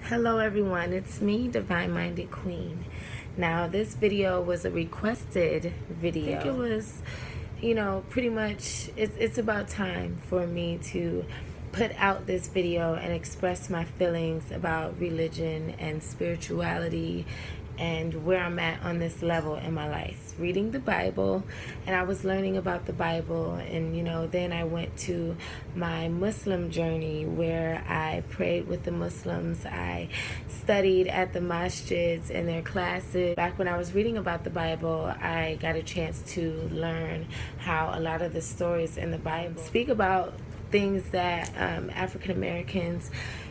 Hello everyone, it's me, Divine Minded Queen. Now this video was a requested video. I think it was, pretty much, it's about time for me to put out this video and express my feelings about religion and spirituality and where I'm at on this level in my life. Reading the Bible, and I was learning about the Bible, and then I went to my Muslim journey where I prayed with the Muslims. I studied at the masjids and their classes. Back when I was reading about the Bible, I got a chance to learn how a lot of the stories in the Bible speak about things that African Americans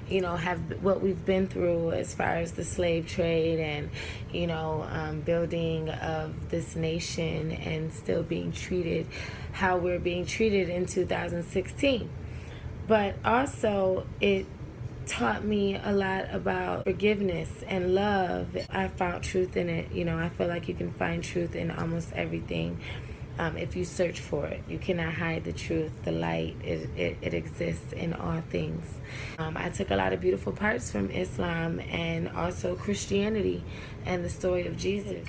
have what we've been through as far as the slave trade and building of this nation and still being treated how we're being treated in 2016. But also it taught me a lot about forgiveness and love. I found truth in it. I feel like you can find truth in almost everything. If you search for it, you cannot hide the truth. The light, it exists in all things. I took a lot of beautiful parts from Islam and also Christianity and the story of Jesus.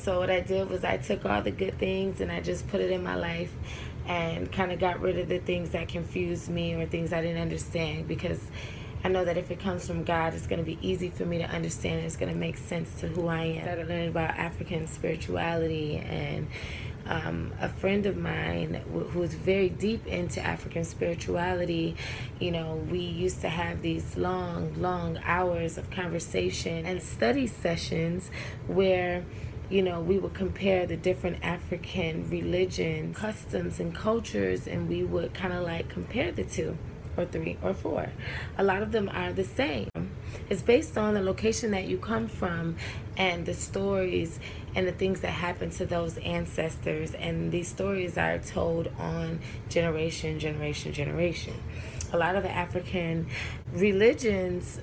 So what I did was I took all the good things and I just put it in my life and kind of got rid of the things that confused me or things I didn't understand, because I know that if it comes from God, it's going to be easy for me to understand. It's going to make sense to who I am. I started learning about African spirituality, and a friend of mine who is very deep into African spirituality, we used to have these long hours of conversation and study sessions where we would compare the different African religions, customs, and cultures, and we would kind of like compare the two or three or four. A lot of them are the same. It's based on the location that you come from and the stories and the things that happened to those ancestors, and these stories are told on generation. A lot of the African religions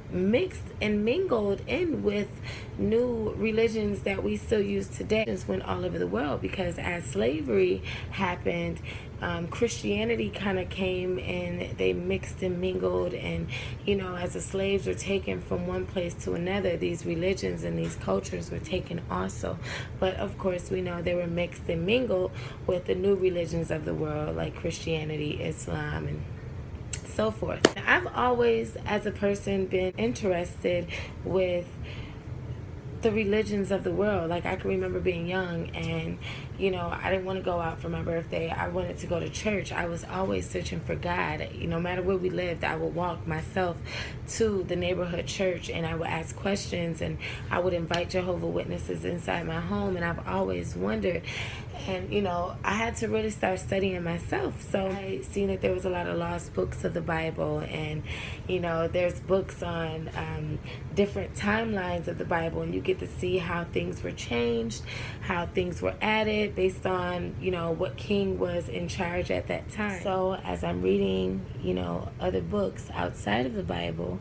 mixed and mingled in with new religions that we still use today. Just went all over the world, because as slavery happened, Christianity kind of came and they mixed and mingled, and as the slaves were taken from one place to another, these religions and these cultures were taken also. But of course we know they were mixed and mingled with the new religions of the world, like Christianity, Islam, and so forth. I've always, as a person, been interested with the religions of the world. Like, I can remember being young and I didn't want to go out for my birthday. I wanted to go to church. I was always searching for God. No matter where we lived, I would walk myself to the neighborhood church and I would ask questions, and I would invite Jehovah's Witnesses inside my home, and I've always wondered. And I had to really start studying myself. So I seen that there was a lot of lost books of the Bible, and there's books on different timelines of the Bible, and you get to see how things were changed, how things were added based on what king was in charge at that time. So as I'm reading other books outside of the Bible,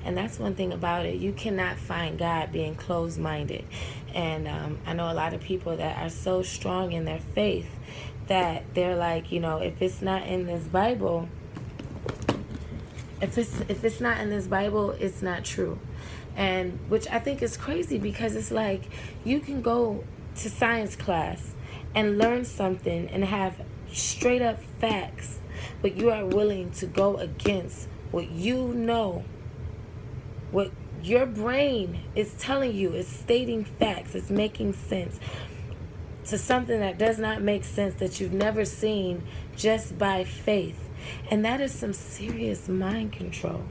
and that's one thing about it, you cannot find God being closed-minded. And I know a lot of people that are so strong in their faith that they're like, if it's not in this Bible, if it's not in this Bible, it's not true. And which I think is crazy, because it's like you can go to science class and learn something and have straight up facts, but you are willing to go against what what your brain is telling you, is stating facts, it's making sense, to something that does not make sense, that you've never seen, just by faith. And that is some serious mind control.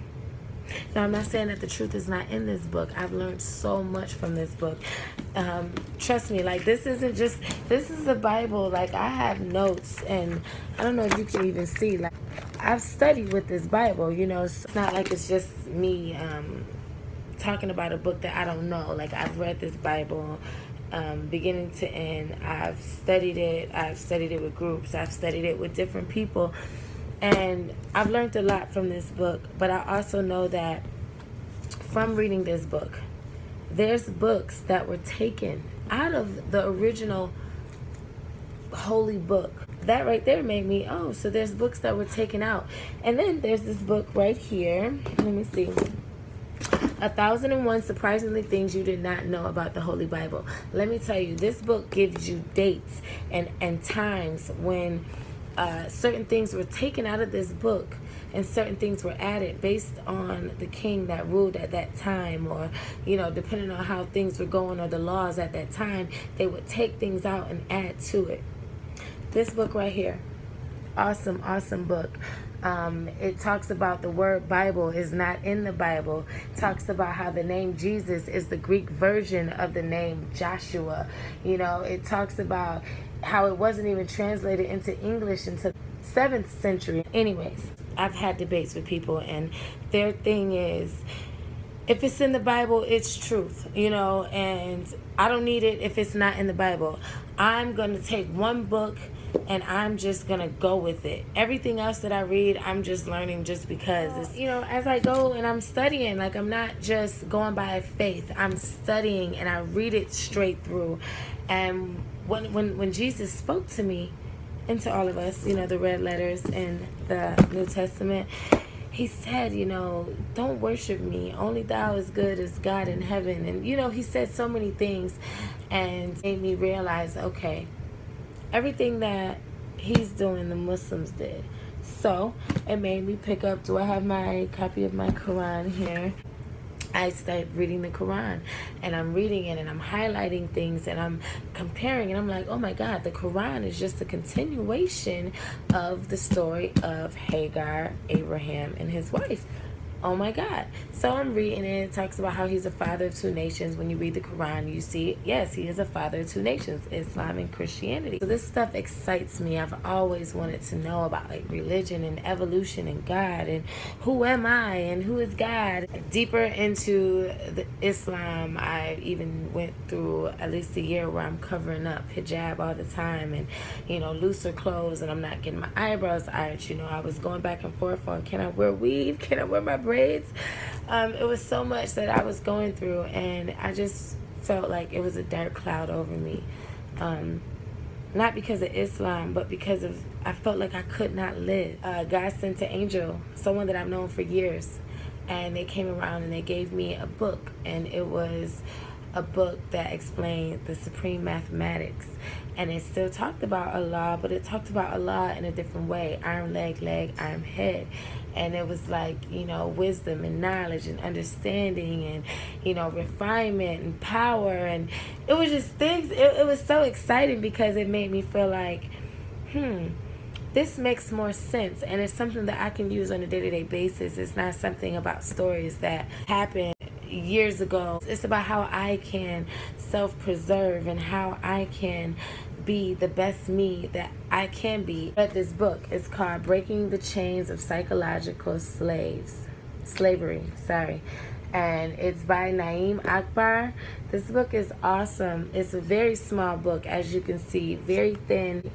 Now, I'm not saying that the truth is not in this book. I've learned so much from this book. Trust me, like, this is the Bible. Like, I have notes, and I don't know if you can even see, like, I've studied with this Bible, so it's not like it's just me talking about a book that I don't know. Like, I've read this Bible beginning to end. I've studied it with groups, I've studied it with different people, and I've learned a lot from this book. But I also know that from reading this book, there's books that were taken out of the original holy book. That right there made me, oh, so there's books that were taken out. And then there's this book right here. Let me see. 1,001 Surprisingly Things You Did Not Know About the Holy Bible. Let me tell you, this book gives you dates and times when certain things were taken out of this book and certain things were added based on the king that ruled at that time, or, you know, depending on how things were going or the laws at that time, they would take things out and add to it. This book right here, awesome book. It talks about the word Bible is not in the Bible. It talks about how the name Jesus is the Greek version of the name Joshua. You know, it talks about how it wasn't even translated into English until 7th century. Anyways, I've had debates with people, and their thing is, if it's in the Bible, it's truth, you know, and I don't need it if it's not in the Bible. I'm going to take one book and I'm just going to go with it. Everything else that I read, I'm just learning just because. It's, you know, as I go and I'm studying, like, I'm not just going by faith. I'm studying and I read it straight through. And when Jesus spoke to me, and to all of us, you know, the red letters in the New Testament, he said, you know, don't worship me. Only thou is good as God in heaven. And, you know, he said so many things and made me realize, okay, everything that he's doing, the Muslims did. So it made me pick up, do I have my copy of my Quran here? I started reading the Quran, and I'm reading it and I'm highlighting things and I'm comparing, and I'm like, oh my God, the Quran is just a continuation of the story of Hagar, Abraham, and his wife. Oh my God. So I'm reading it. It talks about how he's a father of two nations. When you read the Quran, you see, yes, he is a father of two nations, Islam and Christianity. So this stuff excites me. I've always wanted to know about, like, religion and evolution and God and who am I and who is God. Deeper into the Islam, I even went through at least a year where I'm covering up, hijab all the time, and, you know, looser clothes, and I'm not getting my eyebrows arched. You know, I was going back and forth on, can I wear weave? Can I wear my braids? It was so much that I was going through, and I just felt like it was a dark cloud over me. Not because of Islam, but because of, I felt like I could not live. God sent an angel, someone that I've known for years, and they came around and they gave me a book, and it was a book that explained the supreme mathematics, and it still talked about Allah, but it talked about Allah in a different way. Arm, leg, arm, head. And it was like, you know, wisdom and knowledge and understanding and, you know, refinement and power. And it was just things, it was so exciting because it made me feel like, this makes more sense. And it's something that I can use on a day-to-day basis. It's not something about stories that happened years ago. It's about how I can self-preserve and how I can be the best me that I can be. But this book is called Breaking the Chains of Psychological Slavery, and it's by Na'im Akbar. This book is awesome. It's a very small book, as you can see, very thin.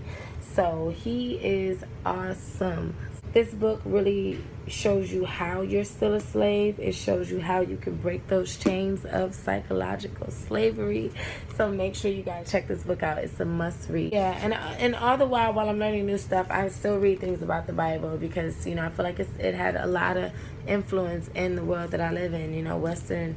So he is awesome. This book really shows you how you're still a slave. It shows you how you can break those chains of psychological slavery. So make sure you guys check this book out. It's a must read. Yeah, and all the while I'm learning new stuff, I still read things about the Bible because, you know, I feel like it had a lot of influence in the world that I live in, you know, Western,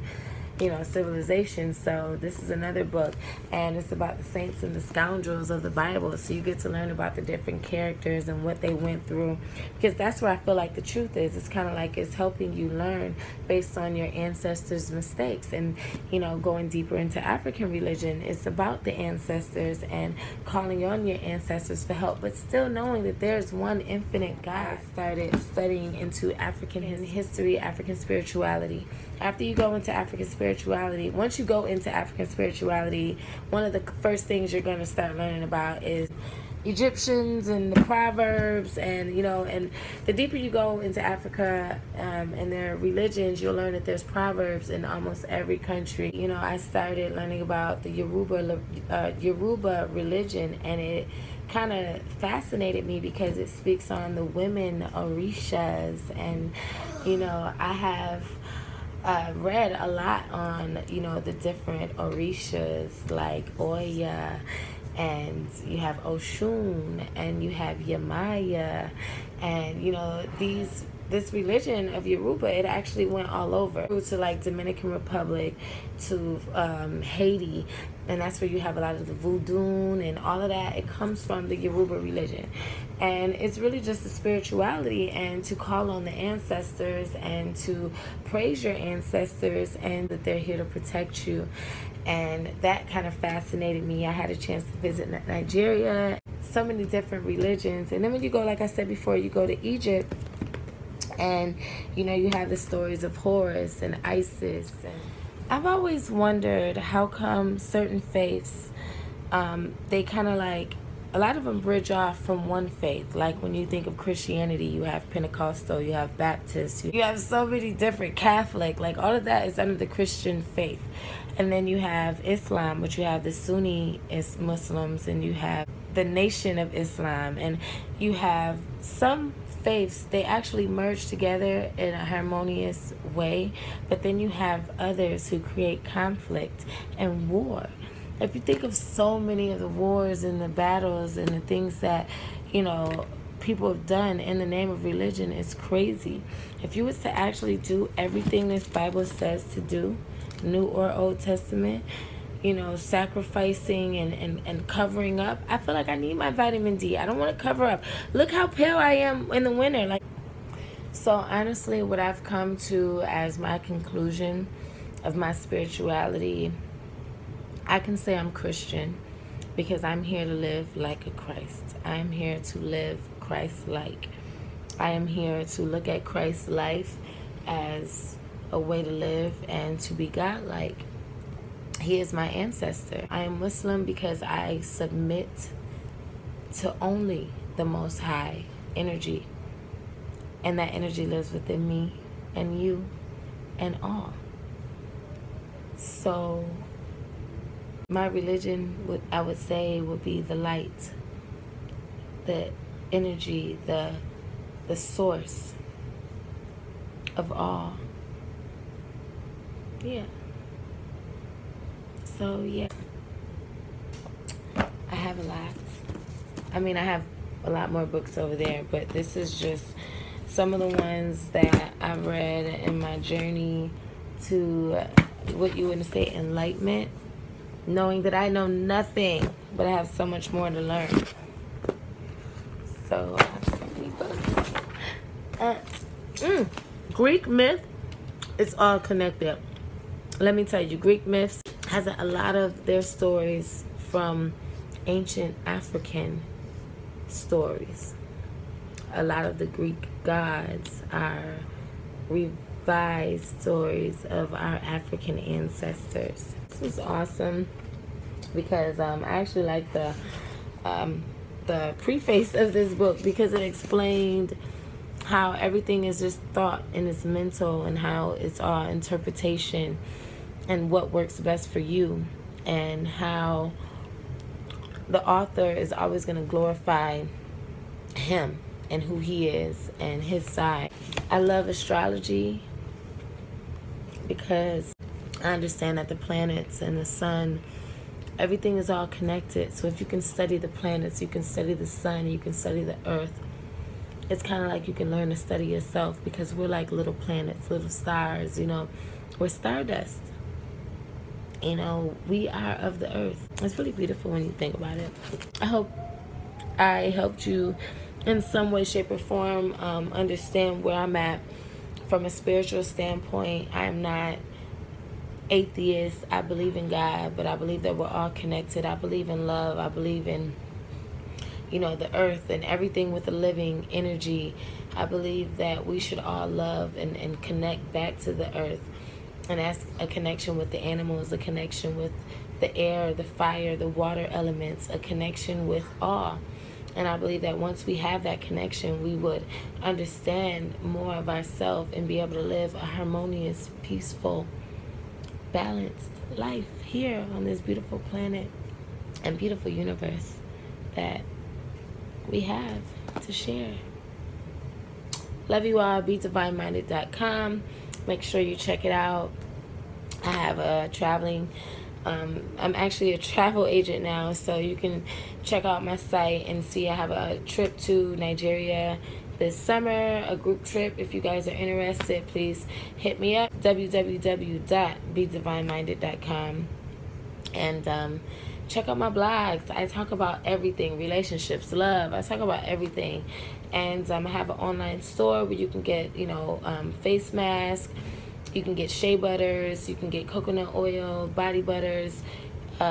you know, civilization. So this is another book, and it's about the saints and the scoundrels of the Bible. So you get to learn about the different characters and what they went through, because that's where I feel like the truth is. It's kind of like it's helping you learn based on your ancestors' mistakes. And, you know, going deeper into African religion, it's about the ancestors and calling on your ancestors for help, but still knowing that there's one infinite God. I started studying into African history, African spirituality. After you go into African spirituality, once you go into African spirituality, one of the first things you're going to start learning about is Egyptians and the proverbs, and, you know, and the deeper you go into Africa and their religions, you'll learn that there's proverbs in almost every country. You know, I started learning about the Yoruba religion, and it kind of fascinated me because it speaks on the women orishas, and, you know, I have read a lot on, you know, the different orishas like Oya, and you have Oshun, and you have Yamaya, and, you know, these this religion of Yoruba, it actually went all over to like Dominican Republic, to Haiti, and that's where you have a lot of the voodoo and all of that. It comes from the Yoruba religion, and it's really just the spirituality and to call on the ancestors and to praise your ancestors and that they're here to protect you. And that kind of fascinated me. I had a chance to visit Nigeria, so many different religions. And then when you go, like I said before, you go to Egypt, and you know, you have the stories of Horus and Isis. And I've always wondered how come certain faiths, they kind of like, a lot of them bridge off from one faith. Like when you think of Christianity, you have Pentecostal, you have Baptist, you have so many different, Catholic, like all of that is under the Christian faith. And then you have Islam, which you have the Sunni Muslims, and you have the Nation of Islam, and you have some faiths, they actually merge together in a harmonious way, but then you have others who create conflict and war. If you think of so many of the wars and the battles and the things that, you know, people have done in the name of religion, it's crazy. If you was to actually do everything this Bible says to do, New or Old Testament, you know, sacrificing and covering up, I feel like I need my vitamin D. I don't want to cover up. Look how pale I am in the winter. Like, so honestly, what I've come to as my conclusion of my spirituality, I can say I'm Christian because I'm here to live like a Christ. I am here to live Christ-like. I am here to look at Christ's life as a way to live and to be God-like. He is my ancestor. I am Muslim because I submit to only the Most High energy. And that energy lives within me and you and all. So my religion, I would say, would be the light, the energy, the source of all. Yeah. So, yeah. I have a lot. I mean, I have a lot more books over there, but this is just some of the ones that I've read in my journey to what you would say enlightenment, knowing that I know nothing, but I have so much more to learn. So, I have so many books. Greek myth, it's all connected. Let me tell you, Greek myths has a lot of their stories from ancient African stories. A lot of the Greek gods are revised stories of our African ancestors. This was awesome because I actually like the preface of this book because it explained how everything is just thought and it's mental and how it's all interpretation and what works best for you, and how the author is always going to glorify him and who he is and his side. I love astrology because I understand that the planets and the sun, everything is all connected. So if you can study the planets, you can study the sun, you can study the earth. It's kind of like you can learn to study yourself because we're like little planets, little stars, you know. We're stardust. You know, we are of the earth. It's really beautiful when you think about it. I hope I helped you in some way, shape, or form understand where I'm at from a spiritual standpoint. I am not atheist. I believe in God, but I believe that we're all connected. I believe in love. I believe in, you know, the earth and everything with the living energy. I believe that we should all love and connect back to the earth. And that's a connection with the animals, a connection with the air, the fire, the water elements, a connection with all. And I believe that once we have that connection, we would understand more of ourselves and be able to live a harmonious, peaceful, balanced life here on this beautiful planet and beautiful universe that we have to share. Love you all. BeDivineMinded.com. Make sure you check it out. I have a traveling, I'm actually a travel agent now, so you can check out my site and see I have a trip to Nigeria, this summer, a group trip. If you guys are interested, please hit me up, www.BeDivineMinded.com, and check out my blogs. I talk about everything, relationships, love. I talk about everything. And I have an online store where you can get, face masks, you can get shea butters, you can get coconut oil, body butters,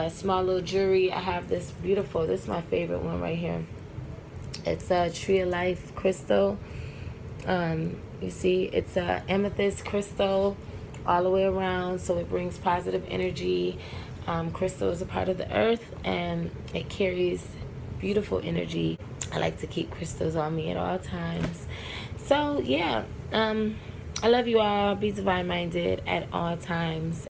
small little jewelry. I have this beautiful, this is my favorite one right here. It's a Tree of Life crystal. You see, it's a amethyst crystal all the way around, so it brings positive energy. Crystal is a part of the earth, and it carries beautiful energy. I like to keep crystals on me at all times. So yeah, I love you all. Be divine minded at all times.